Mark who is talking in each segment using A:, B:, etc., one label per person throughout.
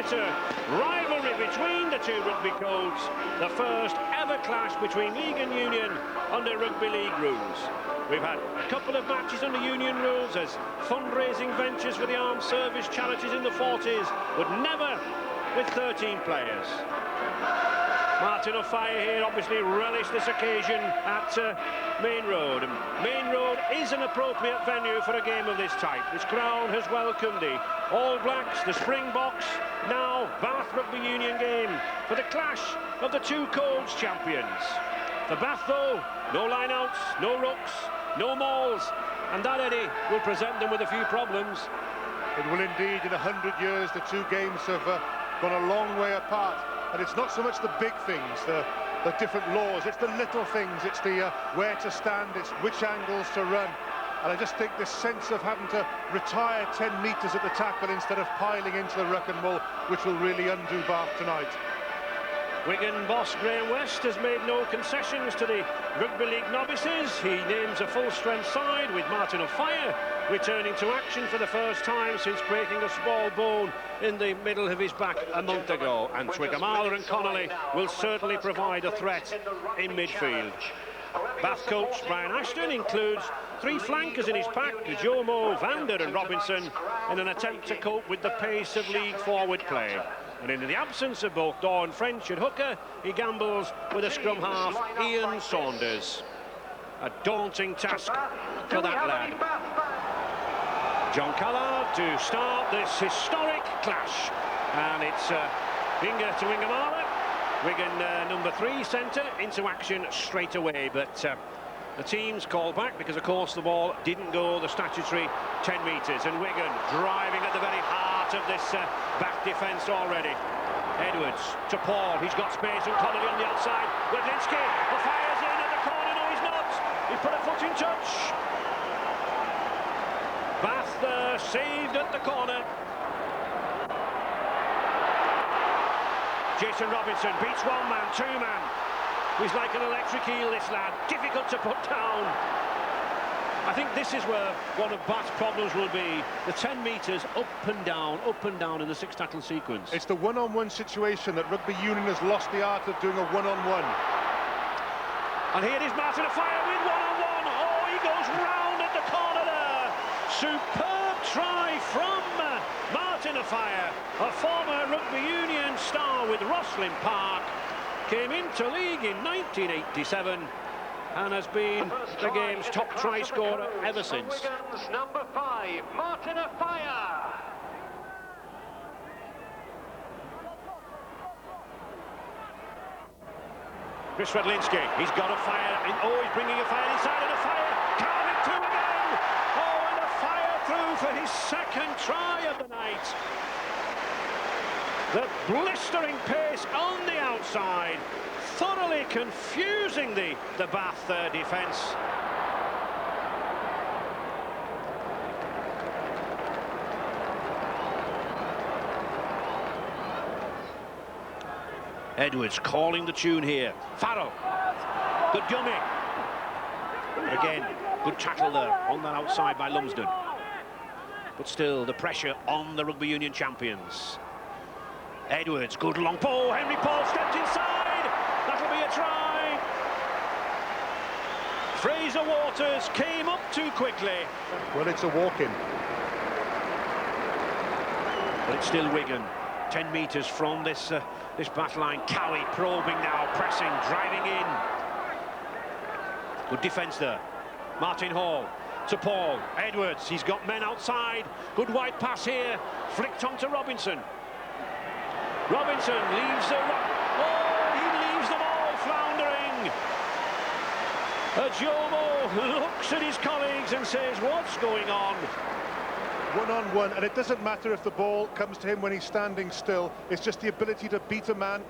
A: bitter rivalry between the two rugby codes. The first ever clash between League and Union under Rugby League rules. We've had a couple of matches under Union rules as fundraising ventures for the armed service charities in the 40s, but never with 13 players. Martin O'Fire here obviously relished this occasion at Main Road. Main Road is an appropriate venue for a game of this type. This crowd has welcomed the All Blacks, the Springboks, now Bath Rugby Union game for the clash of the two codes champions. For Bath though, no line-outs, no rucks, no mauls, and that, Eddie, will present them with a few problems.
B: It will indeed. In 100 years, the two games have gone a long way apart. And it's not so much the big things, the different laws, it's the little things, it's the where to stand, it's which angles to run. And I just think this sense of having to retire 10 metres at the tackle instead of piling into the ruck and mull, which will really undo Bath tonight.
A: Wigan boss Graham West has made no concessions to the Rugby League novices. He names a full-strength side with Martin O'Fire returning to action for the first time since breaking a small bone in the middle of his back a month ago. And Twiggamala and Connolly will certainly provide a threat in midfield. Bath coach Brian Ashton includes three flankers in his pack, Jomo, Vander and Robinson, in an attempt to cope with the pace of league forward play. And in the absence of both Dawn French and hooker, he gambles with a scrum half, Ian Saunders. A daunting task for that lad. John Callard to start this historic clash. And it's Inga to Wingamala. Wigan number 3 centre into action straight away. But the team's called back because, of course, the ball didn't go the statutory 10 metres. And Wigan driving at the very heart of this back defence already. Edwards to Paul, he's got space, and Connolly on the outside. Wedlinski, the fire's in at the corner, no he's not. He put a foot in touch. Bath saved at the corner. Jason Robinson beats one man, two man. He's like an electric eel, this lad, difficult to put down. I think this is where one of Bath's problems will be. The 10 metres up and down in the 6 tackle sequence.
B: It's the one-on-one situation that Rugby Union has lost the art of doing a one-on-one.
A: And here is Martin O'Fire with one-on-one. Oh, he goes round at the corner there. Superb try from Martin O'Fire, a former Rugby Union star with Rosslyn Park. Came into league in 1987 and has been the game's top try scorer ever since.
C: Wigan's number 5, Martin O'Fire.
A: Chris Redlinski, he's got a fire. Oh, he's bringing a fire inside, and a fire coming through again. Oh, and a fire through for his second try of the night. The blistering pace on the outside, thoroughly confusing the Bath defence. Edwards calling the tune here. Farrell, good dummy. Again, good tackle there on that outside by Lumsden. But still, the pressure on the Rugby Union champions. Edwards, good long ball. Henry Paul stepped inside. That'll be a try. Fraser Waters came up too quickly.
B: Well, it's a walk-in.
A: But it's still Wigan. 10 metres from this back line. Cowie probing now, pressing, driving in. Good defence there. Martin Hall to Paul. Edwards, he's got men outside. Good wide pass here. Flicked on to Robinson. Robinson leaves the... Oh, he leaves them all floundering. Jomo looks at his colleagues and says, what's going on?
B: One-on-one, and it doesn't matter if the ball comes to him when he's standing still. It's just the ability to beat a man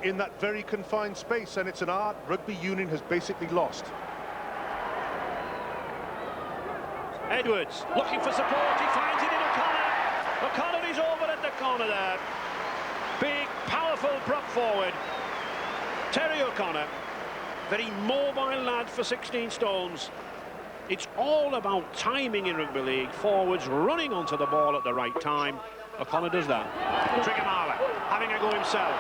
B: in that very confined space, and it's an art Rugby Union has basically lost.
A: Edwards looking for support, he finds it in O'Connor. O'Connor is over at the corner there. Big, powerful prop forward. Terry O'Connor, very mobile lad for 16 stones. It's all about timing in rugby league. Forwards running onto the ball at the right time. O'Connor does that. Trigamala having a go himself.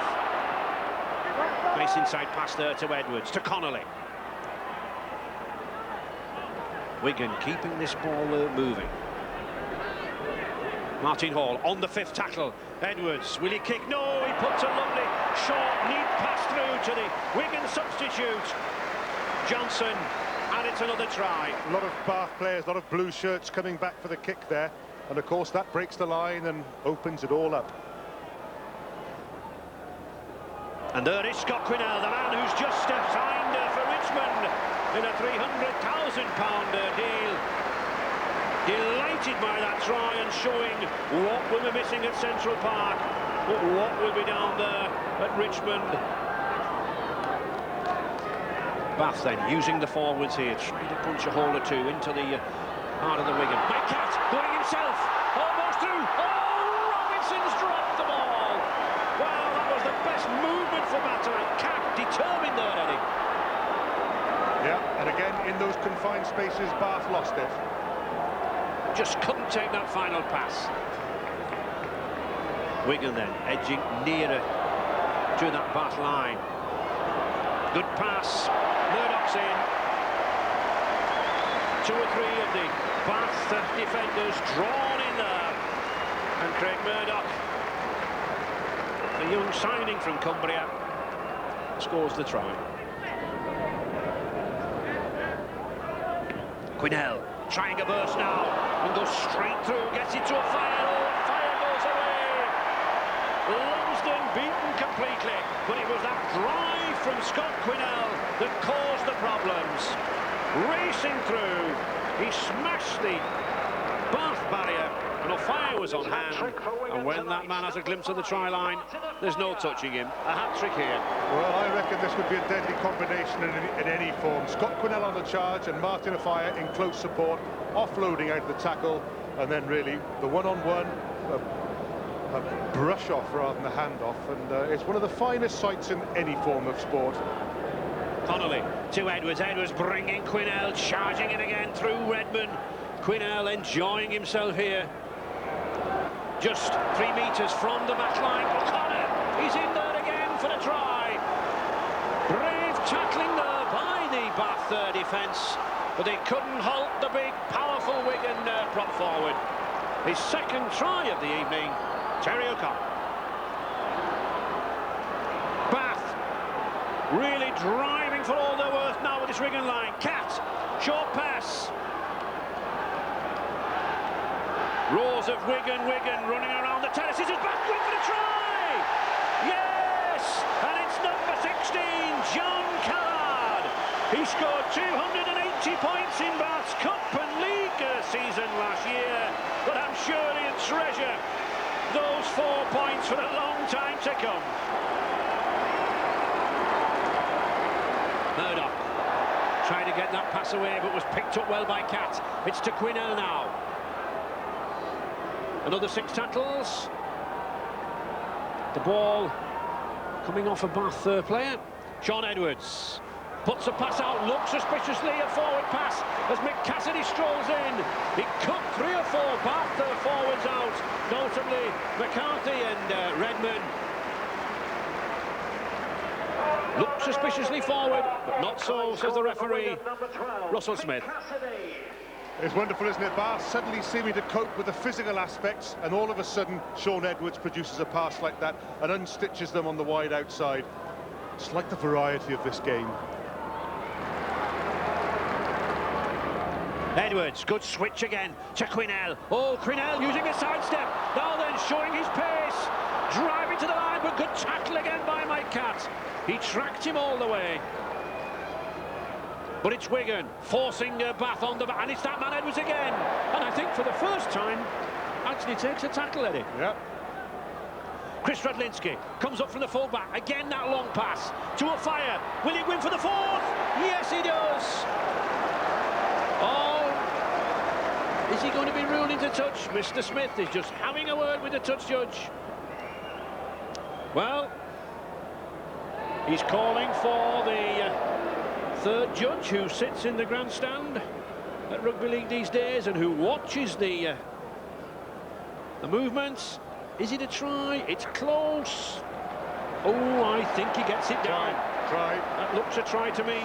A: Nice inside pass there to Edwards, to Connolly. Wigan keeping this ball moving. Martin Hall on the 5th tackle. Edwards, will he kick? No, he puts a lovely short, neat pass through to the Wigan substitute, Johnson, and it's another try.
B: A lot of Bath players, a lot of blue shirts coming back for the kick there. And of course that breaks the line and opens it all up.
A: And there is Scott Quinnell, the man who's just signed for Richmond in a £300,000 deal. Delighted by that try and showing what we were missing at Central Park, but what will be down there at Richmond. Bath then using the forwards here, trying to punch a hole or two into the heart of the Wigan. Mike Catt going himself, almost through. Oh, Robinson's dropped the ball. Well, that was the best movement for Bath. Catt determined there, Eddie.
B: Yeah, and again in those confined spaces, Bath lost it.
A: Just couldn't take that final pass. Wigan then edging nearer to that Bath line. Good pass. Murdoch's in. 2 or 3 of the Bath defenders drawn in there. And Craig Murdoch, a young signing from Cumbria, scores the try. Quinnell trying a burst now and goes straight through, gets it to a fire. Oh, fire goes away. Lumsden beaten completely, but it was that drive from Scott Quinnell that caused the problems. Racing through, he smashed the Bath barrier, and O'Fire was on hand. And when that man has a glimpse of the try line, there's no touching him. A hat-trick here.
B: Well, I reckon this would be a deadly combination in any form. Scott Quinnell on the charge and Martin O'Fire in close support, offloading out of the tackle, and then really the one-on-one, a brush-off rather than a hand-off, and it's one of the finest sights in any form of sport.
A: Connolly to Edwards. Edwards bringing Quinnell, charging it again through Redmond. Quinnell enjoying himself here. Just 3 metres from the back line. O'Connor, he's in there again for the try. Brave tackling there by the Bath defence, but they couldn't halt the big, powerful Wigan prop forward. His 2nd try of the evening, Terry O'Connor. Bath really driving for all their worth now with this Wigan line. Catt, short pass. Roars of Wigan running around the terraces. Is back going for the try! Yes! And it's number 16, John Callard. He scored 280 points in Bath's Cup and League season last year, but I'm sure he'll treasure those 4 points for a long time to come. Murdoch tried to get that pass away, but was picked up well by Catt. It's to Quinnell now. Another 6 tackles. The ball coming off a Bath player. Sean Edwards puts a pass out, looks suspiciously, a forward pass as Mick Cassidy strolls in. He cut 3 or 4 Bath forwards out, notably McCarthy and Redmond. Looked suspiciously forward, but not so, says the referee, Russell Smith.
B: It's wonderful, isn't it? Bath suddenly seeming to cope with the physical aspects, and all of a sudden Sean Edwards produces a pass like that and unstitches them on the wide outside. It's like the variety of this game.
A: Edwards, good switch again to Quinnell. Oh, Quinnell using a sidestep, now then showing his pace, driving to the line, but good tackle again by Mike Catt. He tracked him all the way. But it's Wigan forcing Bath on the back, and it's that man Edwards again. And I think for the first time, actually takes a tackle, Eddie.
B: Yeah.
A: Chris Radlinski comes up from the full-back. Again, that long pass to O'Fire. Will he win for the 4th? Yes, he does. Oh, is he going to be ruled into touch? Mr. Smith is just having a word with the touch judge. Well, he's calling for the 3rd judge who sits in the grandstand. at rugby league these days and who watches the movements. Is it a try? It's close. Oh, I think he gets it down.
B: Try.
A: That looks a try to me.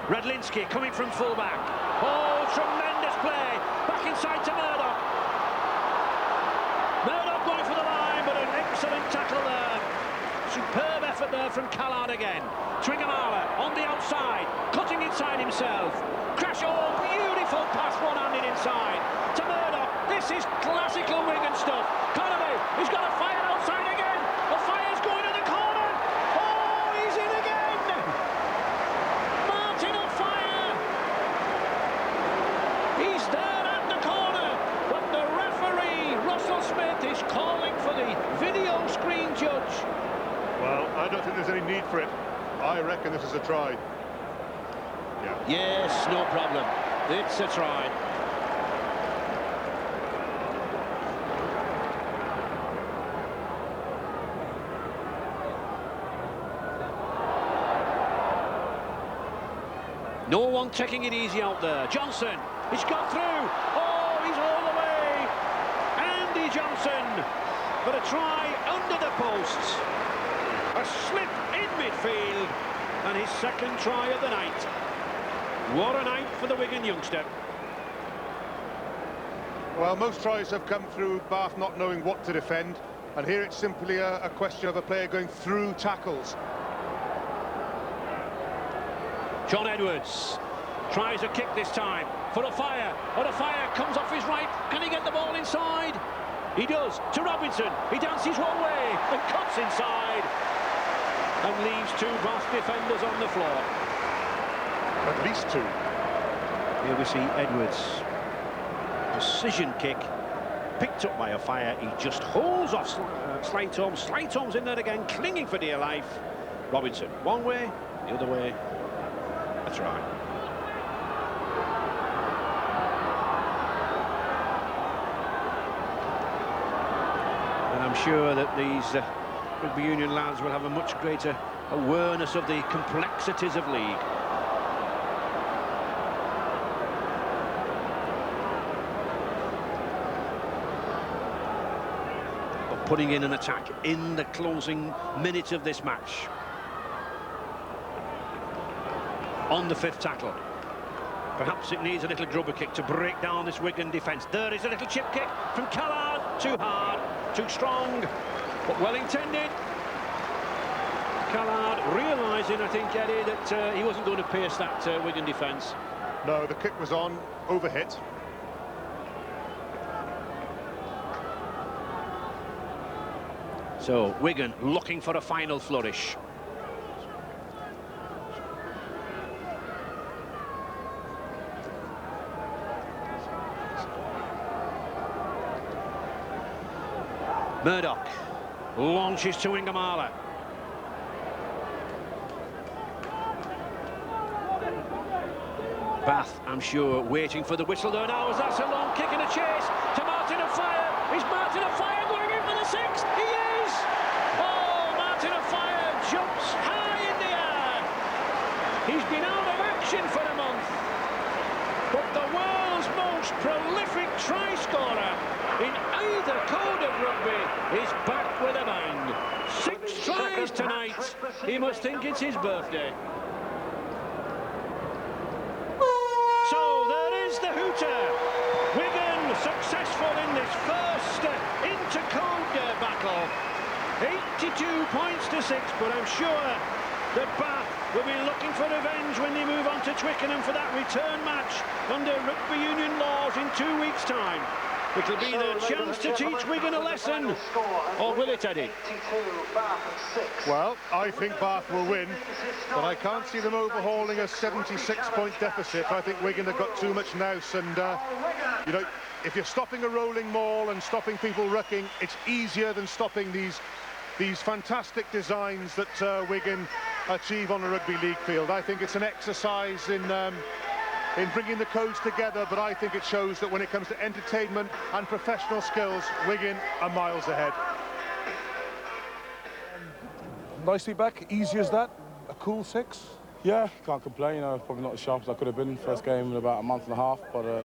A: Redlinski coming from fullback. Oh, tremendous play. Back inside to Murdoch. Murdoch going for the line, but an excellent tackle there. Superb effort there from Callard again. Twingamala on the outside, cutting inside himself. Crash, oh, beautiful pass, one-handed inside to Murdoch. This is classical Wigan stuff. Connolly, he's got a fire outside again. The fire's going to the corner. Oh, he's in again. Martin on fire. He's there at the corner, but the referee, Russell Smith, is calling for the video screen judge.
B: Well, I don't think there's any need for it. I reckon this is a try. Yeah.
A: Yes, no problem. It's a try. No one taking it easy out there. Johnson, he's got through. Oh, he's all the way. Andy Johnson for a try under the posts. A slip in midfield, and his second try of the night. What a night for the Wigan youngster.
B: Well, most tries have come through Bath not knowing what to defend, and here it's simply a question of a player going through tackles.
A: John Edwards tries a kick this time for a fire, but a fire comes off his right. Can he get the ball inside? He does, to Robinson. He dances one way and cuts inside and leaves two Bath defenders on the floor.
B: At least two.
A: Here we see Edwards. Precision kick, picked up by a fire. He just holds off Slightom. Slightom's in there again, clinging for dear life. Robinson, one way, the other way. That's right. And I'm sure that these rugby union lads will have a much greater awareness of the complexities of league. But putting in an attack in the closing minute of this match. On the fifth tackle. Perhaps it needs a little grubber kick to break down this Wigan defence. There is a little chip kick from Callard. Too hard, too strong, but well intended. Callard realising, I think, Eddie, that he wasn't going to pierce that Wigan defence.
B: No, the kick was on, overhit.
A: So, Wigan looking for a final flourish. Murdoch launches to Ingamala. Bath, I'm sure, waiting for the whistle there now as that's a long kick and a chase to Martin of Fire. Is Martin of Fire going in for the sixth? He is! Oh, Martin of Fire jumps high in the air. He's been out of action for a month. But the world's most prolific try scorer in either code of rugby is back with a bang. 6 tries tonight. He must think it's his birthday. So there is the hooter. Wigan successful in this first inter-code battle. 82 points to 6, but I'm sure that Bath will be looking for revenge when they move on to Twickenham for that return match under rugby union laws in 2 weeks' time. It'll be their chance to teach Wigan a lesson, or will it, Eddie?
B: Well, I think Bath will win, but I can't see them overhauling a 76-point deficit. I think Wigan have got too much nous, and you know, if you're stopping a rolling maul and stopping people rucking, it's easier than stopping these fantastic designs that Wigan achieve on a rugby league field. I think it's an exercise in bringing the codes together, but I think it shows that when it comes to entertainment and professional skills, Wigan are miles ahead.
D: Nicely back, easy as that, a cool 6. Yeah, can't complain. Probably not as sharp as I could have been first game in about a month and a half, but